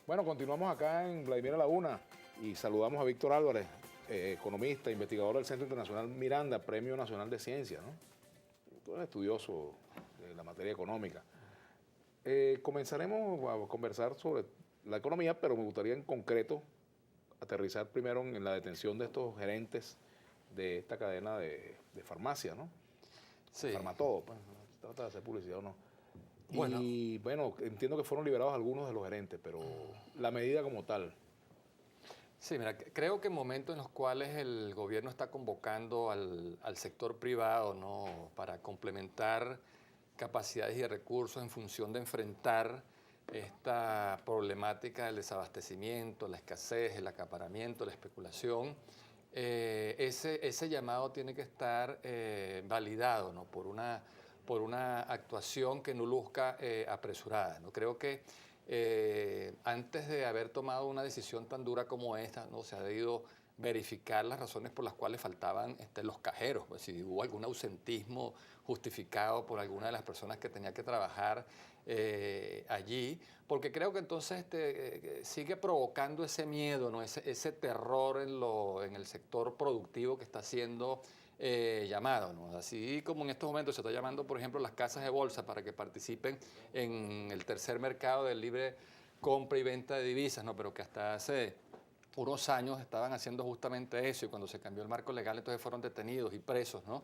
Bueno, continuamos acá en Vladimir a la Una y saludamos a Víctor Álvarez, economista, investigador del Centro Internacional Miranda, Premio Nacional de Ciencias, ¿no? Un estudioso de la materia económica. Comenzaremos a conversar sobre la economía, pero me gustaría en concreto aterrizar primero en la detención de estos gerentes de esta cadena de farmacia, ¿no? Sí. Farmatodo, pues, no se trata de hacer publicidad o no. Bueno, Y bueno, entiendo que fueron liberados algunos de los gerentes, pero la medida como tal. sí, mira, creo que en momentos en los cuales el gobierno está convocando al sector privado, ¿no? Para complementar capacidades y recursos en función de enfrentar esta problemática del desabastecimiento, la escasez, el acaparamiento, la especulación, ese llamado tiene que estar validado, ¿no? Por una actuación que no luzca apresurada, ¿no? Creo que antes de haber tomado una decisión tan dura como esta, ¿no? Se ha debido verificar las razones por las cuales faltaban los cajeros, pues, si hubo algún ausentismo justificado por alguna de las personas que tenía que trabajar allí, porque creo que entonces sigue provocando ese miedo, ¿no? Ese terror en el sector productivo que está siendo llamado, ¿no? Así como en estos momentos se está llamando, por ejemplo, las casas de bolsa para que participen en el tercer mercado del libre compra y venta de divisas, ¿no? Pero que hasta hace unos años estaban haciendo justamente eso y cuando se cambió el marco legal entonces fueron detenidos y presos, ¿no?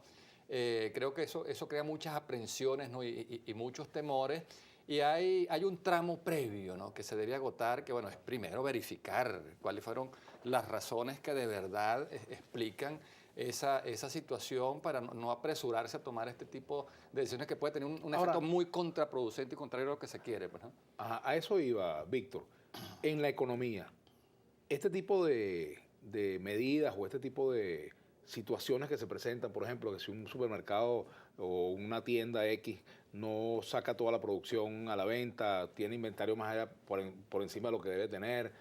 Creo que eso crea muchas aprensiones, ¿no? y muchos temores. Y hay un tramo previo, ¿no? Que se debe agotar, que bueno, es primero verificar cuáles fueron las razones que de verdad explican esa situación para no apresurarse a tomar este tipo de decisiones que puede tener un Ahora, efecto muy contraproducente y contrario a lo que se quiere, pues, ¿no? a eso iba, Víctor. En la economía, este tipo de medidas o este tipo de situaciones que se presentan, por ejemplo, que si un supermercado o una tienda X no saca toda la producción a la venta, tiene inventario más allá por encima de lo que debe tener,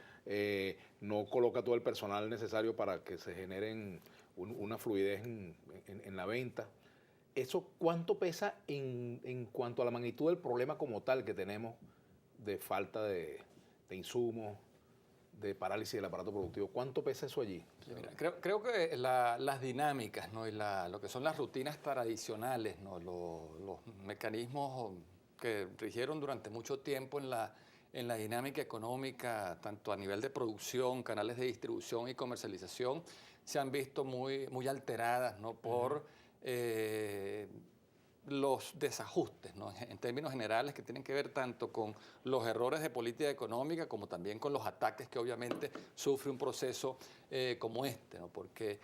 no coloca todo el personal necesario para que se generen una fluidez en la venta. ¿Eso cuánto pesa en cuanto a la magnitud del problema como tal que tenemos de falta de insumos, de parálisis del aparato productivo? ¿Cuánto pesa eso allí? Sí, mira, creo que las dinámicas, ¿no? Y lo que son las rutinas tradicionales, ¿no? Los mecanismos que rigieron durante mucho tiempo en la dinámica económica, tanto a nivel de producción, canales de distribución y comercialización, se han visto muy alteradas, ¿no? Por los desajustes, ¿no? En términos generales, que tienen que ver tanto con los errores de política económica como también con los ataques que obviamente sufre un proceso como este, ¿no? Porque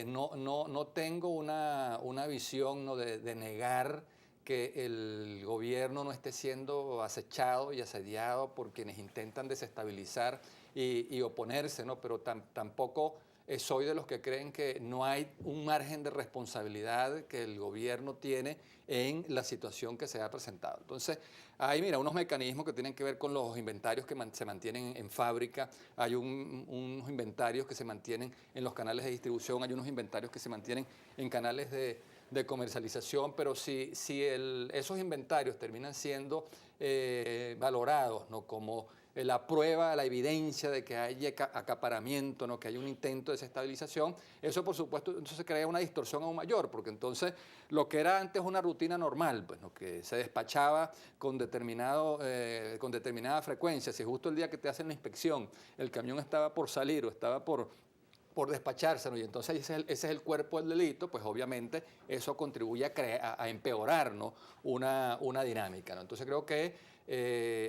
no tengo una visión, ¿no? de negar que el gobierno no esté siendo acechado y asediado por quienes intentan desestabilizar y oponerse, ¿no? Pero tampoco soy de los que creen que no hay un margen de responsabilidad que el gobierno tiene en la situación que se ha presentado. Entonces, hay, mira, unos mecanismos que tienen que ver con los inventarios que se mantienen en fábrica, hay unos inventarios que se mantienen en los canales de distribución, hay unos inventarios que se mantienen en canales de comercialización, pero si esos inventarios terminan siendo valorados, ¿no? Como la prueba, la evidencia de que hay acaparamiento, ¿no? Que hay un intento de desestabilización, eso por supuesto entonces crea una distorsión aún mayor, porque entonces lo que era antes una rutina normal, pues, ¿no? Que se despachaba con determinada frecuencia, si justo el día que te hacen la inspección el camión estaba por salir o estaba por despacharse, ¿no? Y entonces ese es el cuerpo del delito, pues obviamente eso contribuye a empeorar, ¿no? una dinámica, ¿no? Entonces creo que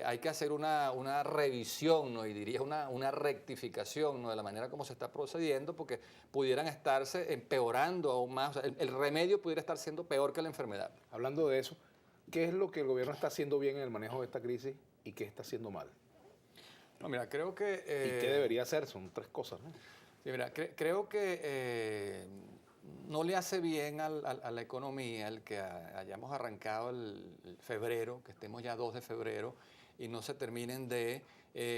hay que hacer una revisión, ¿no? Y diría una rectificación, ¿no? De la manera como se está procediendo, porque pudieran estarse empeorando aún más, o sea, el remedio pudiera estar siendo peor que la enfermedad. Hablando de eso, ¿qué es lo que el gobierno está haciendo bien en el manejo de esta crisis y qué está haciendo mal? No, mira, creo que ¿Y qué debería hacer? Son tres cosas, ¿no? sí, mira, creo que no le hace bien a la economía el que hayamos arrancado el febrero, que estemos ya 2 de febrero, y no se terminen de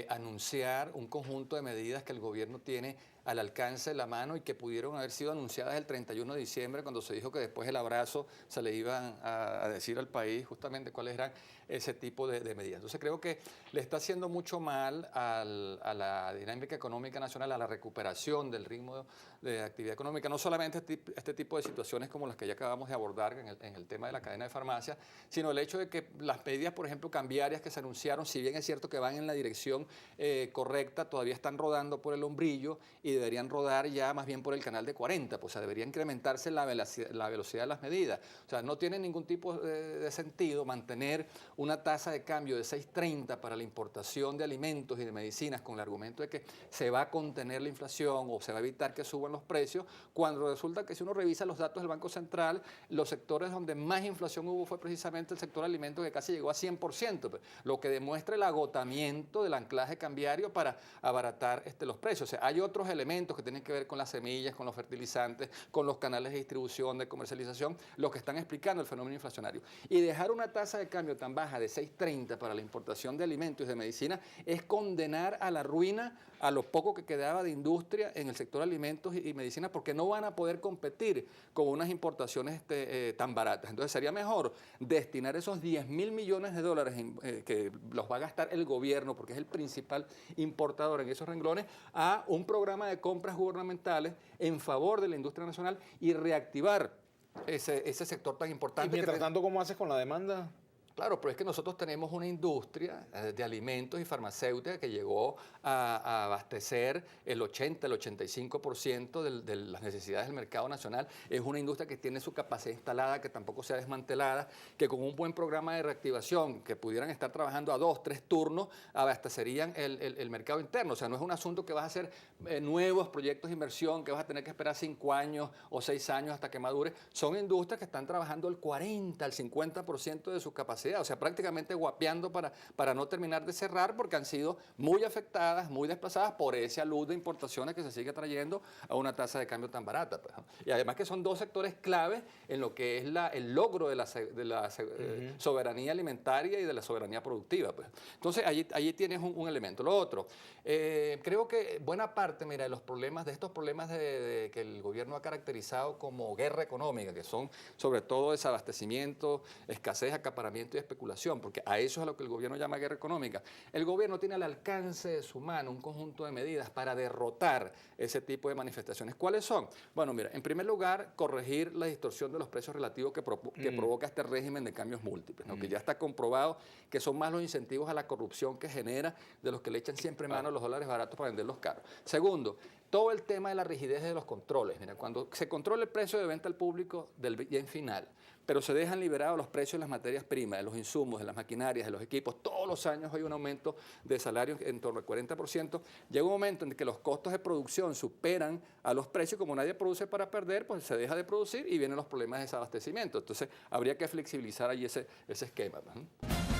anunciar un conjunto de medidas que el gobierno tiene al alcance de la mano y que pudieron haber sido anunciadas el 31 de diciembre, cuando se dijo que después del abrazo se le iban a decir al país justamente cuáles eran ese tipo de medidas. Entonces creo que le está haciendo mucho mal a la dinámica económica nacional, a la recuperación del ritmo de actividad económica, no solamente este tipo de situaciones como las que ya acabamos de abordar en el tema de la cadena de farmacia, sino el hecho de que las medidas, por ejemplo, cambiarias que se anunciaron, si bien es cierto que van en la dirección correcta, todavía están rodando por el hombrillo y deberían rodar ya más bien por el canal de 40, pues, o sea, debería incrementarse la velocidad de las medidas. O sea, no tiene ningún tipo de sentido mantener una tasa de cambio de 6.30 para la importación de alimentos y de medicinas con el argumento de que se va a contener la inflación o se va a evitar que suban los precios, cuando resulta que si uno revisa los datos del Banco Central, los sectores donde más inflación hubo fue precisamente el sector alimentos, que casi llegó a 100%, pues, lo que demuestra el agotamiento del anclaje cambiario para abaratar los precios. O sea, hay otros elementos que tienen que ver con las semillas, con los fertilizantes, con los canales de distribución, de comercialización, los que están explicando el fenómeno inflacionario. Y dejar una tasa de cambio tan baja de 6.30 para la importación de alimentos y de medicina es condenar a la ruina a lo poco que quedaba de industria en el sector alimentos y medicina, porque no van a poder competir con unas importaciones tan baratas. Entonces sería mejor destinar esos 10.000 millones de dólares que los va a gastar el gobierno, porque es el principal importador en esos renglones, a un programa de compras gubernamentales en favor de la industria nacional y reactivar ese sector tan importante. Y mientras tanto, ¿cómo haces con la demanda? Claro, pero es que nosotros tenemos una industria de alimentos y farmacéutica que llegó a abastecer el 80, el 85% de las necesidades del mercado nacional. Es una industria que tiene su capacidad instalada, que tampoco se ha desmantelada, que con un buen programa de reactivación, que pudieran estar trabajando a 2, 3 turnos, abastecerían el mercado interno. O sea, no es un asunto que vas a hacer nuevos proyectos de inversión, que vas a tener que esperar 5 años o 6 años hasta que madure. Son industrias que están trabajando el 40, el 50% de su capacidad. O sea, prácticamente guapeando para no terminar de cerrar, porque han sido muy afectadas, muy desplazadas por ese alud de importaciones que se sigue trayendo a una tasa de cambio tan barata, pues, ¿no? Y además que son dos sectores clave en lo que es el logro de la soberanía alimentaria y de la soberanía productiva, pues. Entonces, allí tienes un elemento. Lo otro, creo que buena parte, mira, de estos problemas que el gobierno ha caracterizado como guerra económica, que son sobre todo desabastecimiento, escasez, acaparamiento y especulación, porque a eso es a lo que el gobierno llama guerra económica. El gobierno tiene al alcance de su mano un conjunto de medidas para derrotar ese tipo de manifestaciones. ¿Cuáles son? Bueno, mira, en primer lugar, corregir la distorsión de los precios relativos que provoca este régimen de cambios múltiples, ¿no? Que ya está comprobado que son más los incentivos a la corrupción que genera de los que le echan siempre mano a los dólares baratos para venderlos caros. Segundo, todo el tema de la rigidez de los controles. Mira, cuando se controla el precio de venta al público del bien final, pero se dejan liberados los precios de las materias primas, de los insumos, de las maquinarias, de los equipos, todos los años hay un aumento de salarios en torno al 40%, llega un momento en que los costos de producción superan a los precios, como nadie produce para perder, pues se deja de producir y vienen los problemas de desabastecimiento. Entonces, habría que flexibilizar allí ese esquema, ¿no?